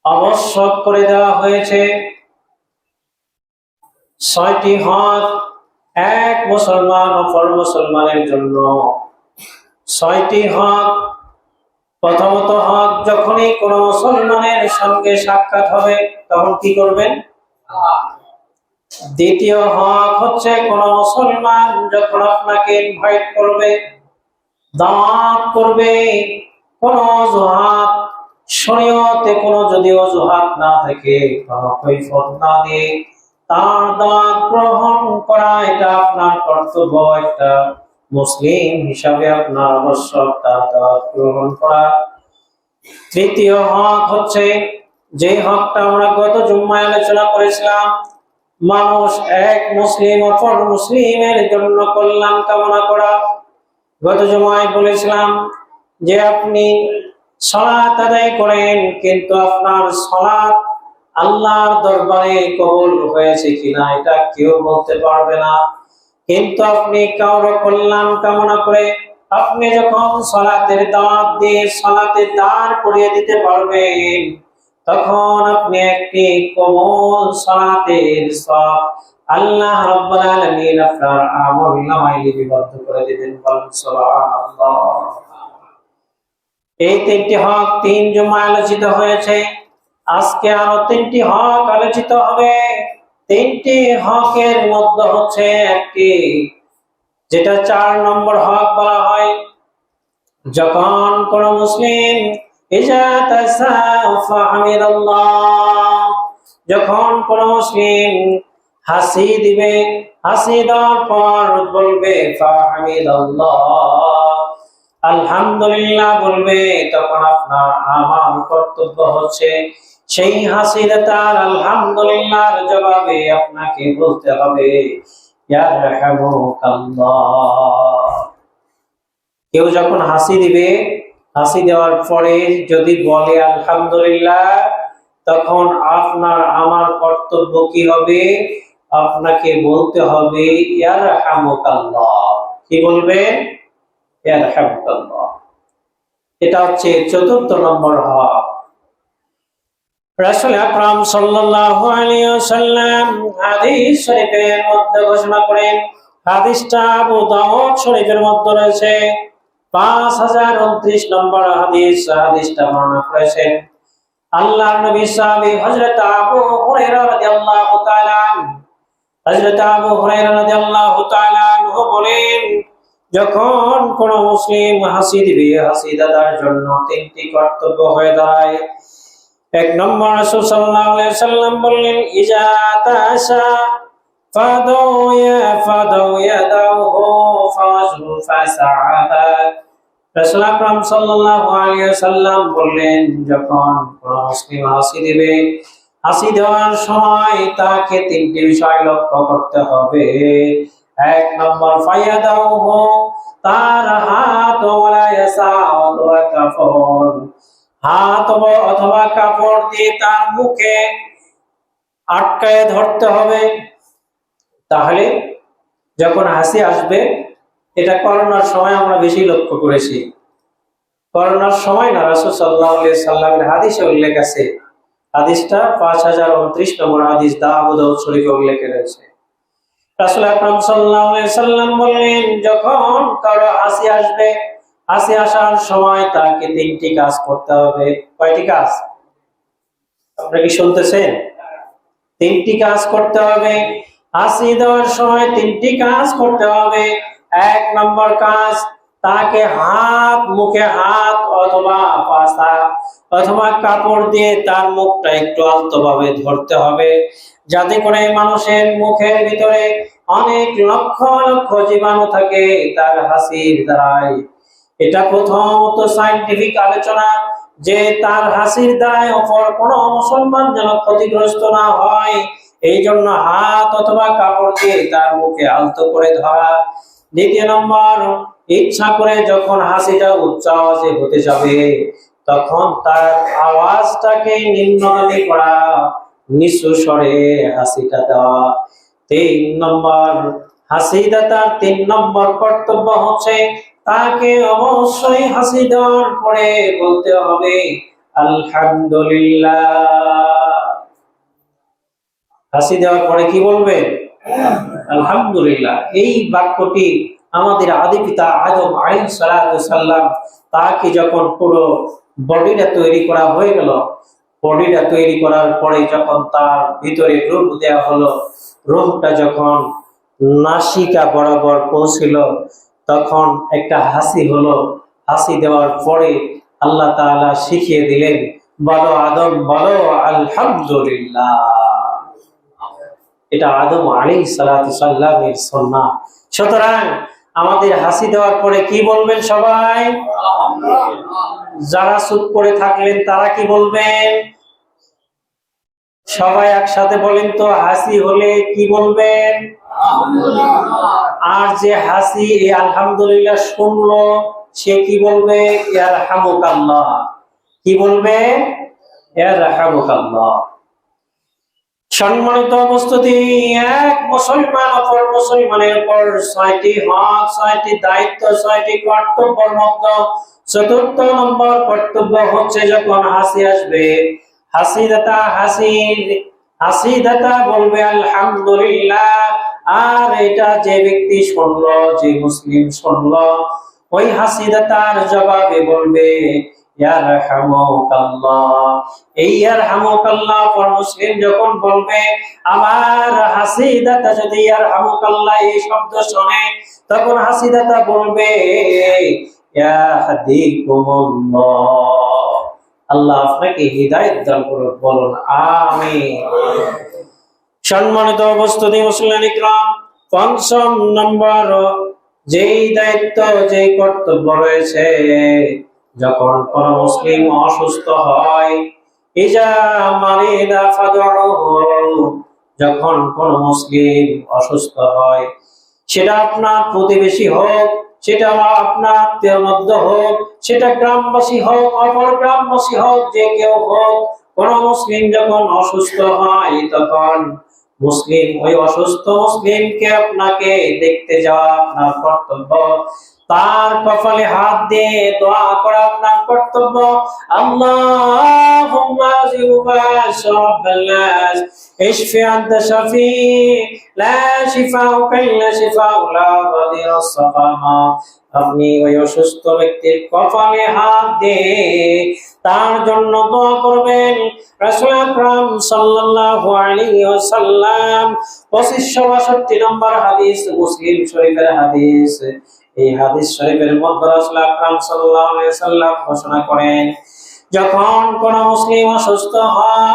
আবশ্যক করে দেওয়া হয়েছে। 6টি হক এক মুসলমান অপর মুসলমানের জন্য। 6টি হক। প্রথমত হক, যখনই কোনো মুসলমানের সঙ্গে সাক্ষাৎ হবে তখন কি করবেন? দ্বিতীয় হক হচ্ছে কোনো মুসলমান যখন আপনাকে ইনভাইট করবে, দাওয়াত করবে, কোনো অজুহাত, শরীয়তে কোনো যদি অজুহাত না থাকে, কোনো কৈফিয়ত না দিয়ে তার দাওয়াত গ্রহণ করা, এটা আপনার কর্তব্য। একটা মুসলিম হিসাবে আপনার আবশ্যক তার দাওয়াত গ্রহণ করা। তৃতীয় হক হচ্ছে যে হকটা আমরা গত জুম্মায় আলোচনা করেছিলাম, মানুষ এক মুসলিম অপর মুসলিমের জন্য কল্যাণ কামনা করা। গত জুমায় বলেছিলাম যে আপনি সালাত আদায় করেন, কিন্তু আপনার সালাত আল্লাহর দরবারে কবুল হয়েছে কিনা এটা কেউ বলতে পারবে না। কিন্তু আপনি কারো কল্যাণ কামনা করে আপনি যখন সালাতের দাওয়াত দিয়ে সালাতের দাঁড় করিয়ে দিতে পারবেন, তখন আপনি একটি কবুল সালাতের সওয়াব আল্লাহ রাব্বুল আলামিন আপনার আমলনামায় লিপিবদ্ধ করে দিবেন। বলুন সুবহানাল্লাহ। এই 3টি হক 3 জুমায় আলোচিত হয়েছে। আজকে আরো 3টি হক আলোচিত হবে। 3টি হকের মধ্যে হচ্ছে একটি, যেটা 4 নম্বর হক বলা হয়, যখন কোন মুসলিম যখন কোন মুসলিম হাসি দিবে, হাসি দেওয়ার পর বলবে ফাহমিদাল্লাহ, আলহামদুলিল্লাহ বলবে, তখন আপনার আমার কর্তব্য হচ্ছে সেই হাসিদাতার আলহামদুলিল্লাহর জবাবে আপনাকে বলতে হবে ইয়ারহামুকাল্লাহ। কেউ যখন হাসি দিবে, হাসি দেওয়ার পরে যদি বলে আলহামদুলিল্লাহ, তখন আপনার আমার কর্তব্য কি হবে? আপনাকে বলতে হবে ইয়ারহামুকাল্লাহ। কি বলবেন? ইয়ারহামুকাল্লাহ। এটা হচ্ছে 4র্থ নম্বর হক। রাসূল আকরাম সাল্লাল্লাহু আলাইহি ওয়াসাল্লাম হাদিস শরীফের মধ্যে ঘোষণা করেন, হাদিসটা আবু দাউদ শরীফের মধ্যে রয়েছে, 5029 নম্বর হাদিস। হাদিসটা বর্ণনা করেছেন আল্লাহর নবী সাহাবী হযরত আবু হুরায়রা রাদিয়াল্লাহু তাআলা আনহু। হযরত আবু হুরায়রা রাদিয়াল্লাহু তাআলা আনহু বলেন, যখন কোন মুসলিম হাসি দিবে, হাসি দেওয়ার জন্য 3টি কর্তব্য হয়ে দাঁড়ায়। 1 নম্বর, রাসূল সাল্লাল্লাহু আলাইহি সাল্লাম বললেন, ইজা তাশা ফাদাউ ইয়াদাহু ফাজু ফাসাআবা। রাসূল আকরাম সাল্লাল্লাহু আলাইহি সাল্লাম বললেন, যখন কোন মুসলিম হাসি দিবে, হাসি দেওয়ার সময় তাকে 3টি বিষয় লক্ষ্য করতে হবে। 1 নম্বর, ফায়াদাহু, তার হাত, ওয়ালা ইয়াসাউ অথবা কাফর, হাত অথবা কাপড় দিয়ে তার মুখে আটকায় ধরতে হবে। তাহলে যখন হাসি আসবে, এটা করোনার সময় আমরা বেশি লক্ষ্য করেছি। করোনার সময় না, রাসূল সাল্লাল্লাহু আলাইহি সাল্লামের হাদিসে উল্লেখ আছে। হাদিসটা 5029 নম্বর হাদিস, আবু দাউদ শরীফে উল্লেখ রয়েছে। রাসূল আকরাম সাল্লাল্লাহু আলাইহি সাল্লাম বললেন, যখন কারো হাসি আসবে, হাসি আসার সময় তাকে 3টি কাজ করতে হবে। কয়টি কাজ? আপনারা কি শুনতেছেন? 3টি কাজ করতে হবে। হাসি দেওয়ার সময় 3টি কাজ করতে হবে। 1 নম্বর কাজ, তাকে হাত, মুখে হাত অথবা পাছা অথবা কাপড় দিয়ে তার মুখটা একটু আলতোভাবে ধরতে হবে, যাতে করে মানুষের মুখের ভিতরে অনেক লক্ষ লক্ষ জীবাণু থাকে তার হাসির দ্বারাই। এটা প্রথমত সায়েন্টিফিক আলোচনা যে তার হাসির দ্বারাই অপর কোনো মুসলমান যেন ক্ষতিগ্রস্ত না হয়, এই জন্য হাত অথবা কাপড় দিয়ে তার মুখে আলতো করে ধরা। 2 নম্বর, ইচ্ছা করে যখন হাসিটা উচ্চ আওয়াজে হতে যাবে, তখন তার আওয়াজটাকে নিম্নগামী করা, নিচু স্বরে হাসিটা দেওয়া। 3 নম্বর, হাসিদাতার 3 নম্বর কর্তব্য হচ্ছে তাকে অবশ্যই হাসি দেওয়ার পরে বলতে হবে আলহামদুলিল্লাহ। হাসি দেওয়ার পরে কি বলবেন? আলহামদুলিল্লাহ। এই বাক্যটি আমাদের আদি পিতা আদম আলাইহিস সালাম, তাকে যখন পুরো বডিটা তৈরি করা হয়ে গেল, বডিটা তৈরি করার পরে যখন তার ভিতরে রূহ দেওয়া হলো, রূহটা যখন নাসিকা বরাবর পৌঁছিল, তখন একটা হাসি হলো। হাসি দেওয়ার পরে আল্লাহ তাআলা শিখিয়ে দিলেন, বলো আদম, বলো আলহামদুলিল্লাহ। এটা আদম আলাইহিস সালামের সুন্নাহ। সুতরাং আমাদের হাসি দেওয়ার পরে কি বলবেন সবাই? যারা চুপ করে থাকলেন তারা কি বলবেন? সবাই একসাথে বলেন তো, হাসি হলে কি বলবেন? আর যে হাসি এই আলহামদুলিল্লাহ শুনলো, সে কি বলবে? ইয়ারহামুকাল্লাহ। কি বলবে? ইয়ারহামুকাল্লাহ। সম্মানিত উপস্থিতি, এক মুসলমান অপর মুসলমানের উপর 6টি হক, 6টি দায়িত্ব, 6টি কর্তব্যের মধ্যে 4th নম্বর কর্তব্য হচ্ছে যখন হাসি আসবে, হাসিদাতা বলবে আলহামদুলিল্লাহ। আর এটা যে ব্যক্তি শুনলো, যে মুসলিম শুনলো, ওই হাসিদাতার জবাবে বলবে ইয়ারহামুকাল্লাহ। এই ইয়ারহামুকাল্লাহ পর মুসলিম যখন বলবে, আমার হাসিদাতা যদি ইয়ারহামুকাল্লাহ এই শব্দ শুনে, তখন হাসিদাতা বলবে ইয়াহদিকুমুল্লাহ, আল্লাহ আপনাকে হিদায়াত দান করুন। বলুন আমিন। সম্মানিত উপস্থিতি মুসলিম ইকরাম, 5ম নম্বর যেই দায়িত্ব, যেই কর্তব্য রয়েছে, যখন কোন মুসলিম অসুস্থ হয়, ইজা মারিদা ফাদউহু, যখন কোন মুসলিম অসুস্থ হয়, সেটা আপনার প্রতিবেশী হোক, সেটা আপনার আত্মীয়ের মধ্যে হোক, সেটা গ্রামবাসী হোক, অপর গ্রামবাসী হোক, যে কেউ হোক, কোন মুসলিম যখন অসুস্থ হয়, তখন মুসলিম ওই অসুস্থ মুসলিমকে আপনাকে দেখতে যাওয়া আপনার কর্তব্য। তার কপালে হাত দিয়ে দোয়া করা আপনার কর্তব্য। আল্লাহুম্মা জিবাস ইশফি আনতা শাফি লা শিফাউকা ইল্লা শিফাউ লা গাদিরা সাকামা। আপনি ওই অসুস্থ ব্যক্তির কপালে হাত দিয়ে তার জন্য দোয়া করবেন। রাসূল আকরাম সাল্লাল্লাহু আলাইহি ওয়াসাল্লাম 2562 নম্বর হাদিস, মুসলিম শরীফের হাদিস। এই হাদিস শরীফের মধ্যে রাসূল আকরাম সাল্লাল্লাহু আলাইহি ওয়াসাল্লাম ঘোষণা করেন, যখন কোন মুসলিম অসুস্থ হয়,